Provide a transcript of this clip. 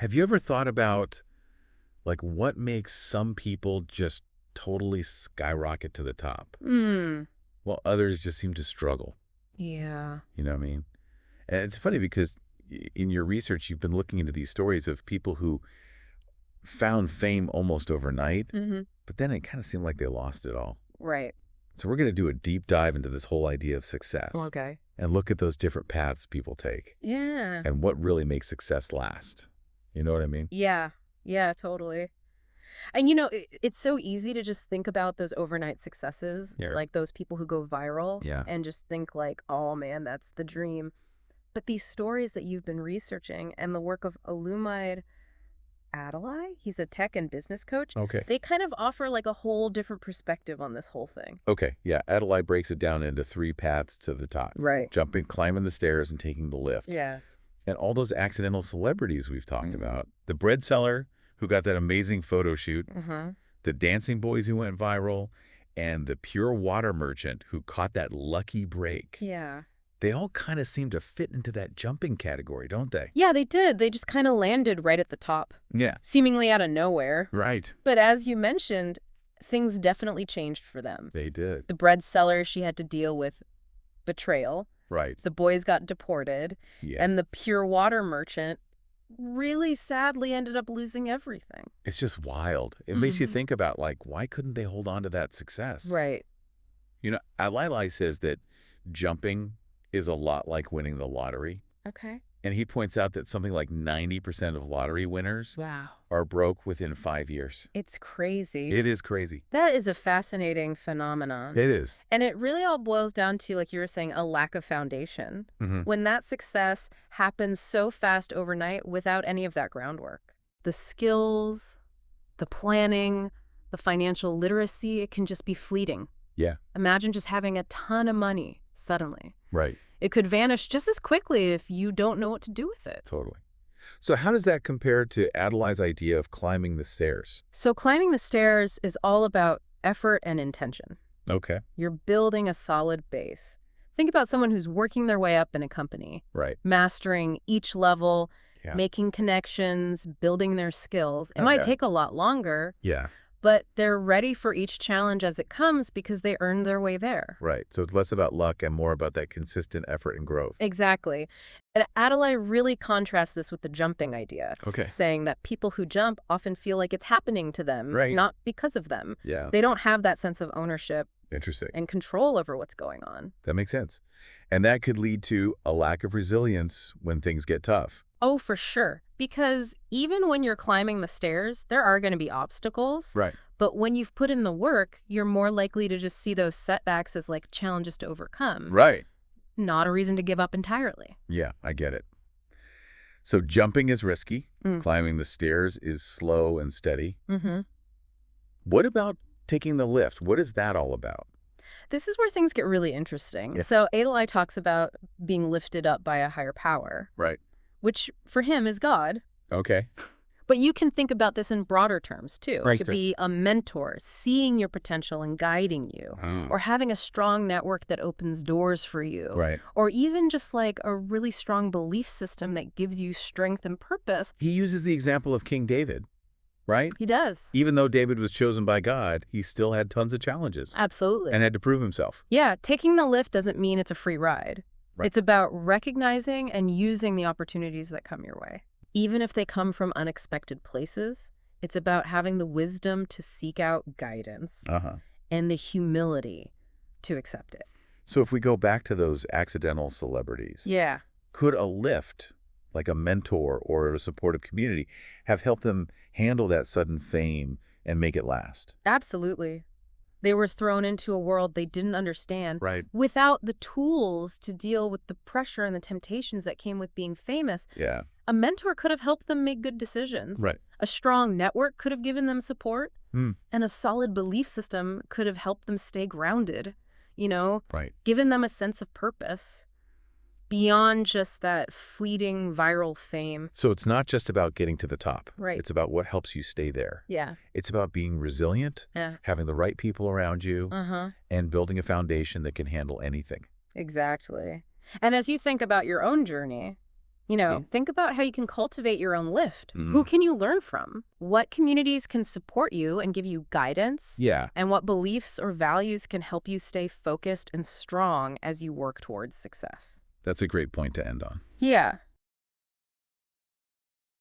Have you ever thought about, like, what makes some people just totally skyrocket to the top, Hmm. while others just seem to struggle? Yeah. You know what I mean? And it's funny because in your research, you've been looking into these stories of people who found fame almost overnight, Mm-hmm. but then it kind of seemed like they lost it all. Right. So we're going to do a deep dive into this whole idea of success Okay. and look at those different paths people take Yeah. and what really makes success last. You know what I mean? Yeah. Yeah, totally. And it's so easy to just think about those overnight successes, Yeah. like those people who go viral, Yeah. and just think like, oh man, that's the dream. But these stories that you've been researching and the work of Alumide Adalai, he's a tech and business coach, Okay. they kind of offer like a whole different perspective on this whole thing. Okay. Yeah. Adelaide breaks it down into 3 paths to the top. Right. Jumping, climbing the stairs, and taking the lift. Yeah. And all those accidental celebrities we've talked about. The bread seller who got that amazing photo shoot, Mm-hmm. the dancing boys who went viral, and the pure water merchant who caught that lucky break. Yeah. They all kind of seem to fit into that jumping category, don't they? Yeah, they did. They just kind of landed right at the top, Yeah. seemingly out of nowhere. Right. But as you mentioned, things definitely changed for them. They did. The bread seller, she had to deal with betrayal. Right. The boys got deported. Yeah. And the pure water merchant really sadly ended up losing everything. It's just wild. It makes you Mhm. think about, like, why couldn't they hold on to that success? Right. You know, Alai says that jumping is a lot like winning the lottery. Okay. And he points out that something like 90% of lottery winners Wow. are broke within 5 years. It's crazy. It is crazy. That is a fascinating phenomenon. It is. And it really all boils down to, like you were saying, a lack of foundation. Mm-hmm. When that success happens so fast overnight without any of that groundwork. The skills, the planning, the financial literacy, it can just be fleeting. Yeah. Imagine just having a ton of money suddenly. Right. It could vanish just as quickly if you don't know what to do with it. Totally. So how does that compare to Adelaide's idea of climbing the stairs? So climbing the stairs is all about effort and intention. Okay. You're building a solid base. Think about someone who's working their way up in a company, Right. mastering each level, Yeah. making connections, building their skills. It might Okay. take a lot longer, Yeah. but they're ready for each challenge as it comes because they earned their way there. Right. So it's less about luck and more about that consistent effort and growth. Exactly. And Adelaide really contrasts this with the jumping idea, Okay. saying that people who jump often feel like it's happening to them, Right. not because of them. Yeah. They don't have that sense of ownership Interesting. and control over what's going on. That makes sense. And that could lead to a lack of resilience when things get tough. Oh, for sure. Because even when you're climbing the stairs, there are going to be obstacles. Right. But when you've put in the work, you're more likely to just see those setbacks as like challenges to overcome, Right. not a reason to give up entirely. Yeah, I get it. So jumping is risky. Mm. Climbing the stairs is slow and steady. Mm-hmm. What about taking the lift? What is that all about? This is where things get really interesting. Yes. So Adalai talks about being lifted up by a higher power, Right. which for him is God. Okay. But you can think about this in broader terms, too. Right. To be a mentor, seeing your potential and guiding you, or having a strong network that opens doors for you, Right. or even just like a really strong belief system that gives you strength and purpose. He uses the example of King David, right? He does. Even though David was chosen by God, he still had tons of challenges Absolutely. and had to prove himself. Yeah, taking the lift doesn't mean it's a free ride. Right. It's about recognizing and using the opportunities that come your way. Even if they come from unexpected places, it's about having the wisdom to seek out guidance Uh-huh. and the humility to accept it. So if we go back to those accidental celebrities, Yeah. could a lift, like a mentor or a supportive community, have helped them handle that sudden fame and make it last? Absolutely. They were thrown into a world they didn't understand Right. without the tools to deal with the pressure and the temptations that came with being famous. Yeah. A mentor could have helped them make good decisions. Right. A strong network could have given them support. Hmm. And a solid belief system could have helped them stay grounded, Right. given them a sense of purpose beyond just that fleeting viral fame. So it's not just about getting to the top. Right. It's about what helps you stay there. Yeah. It's about being resilient, Yeah. having the right people around you, Uh-huh. and building a foundation that can handle anything. Exactly. And as you think about your own journey, Think about how you can cultivate your own lift. Mhm. Who can you learn from? What communities can support you and give you guidance? Yeah, And what beliefs or values can help you stay focused and strong as you work towards success? that's a great point to end on. Yeah.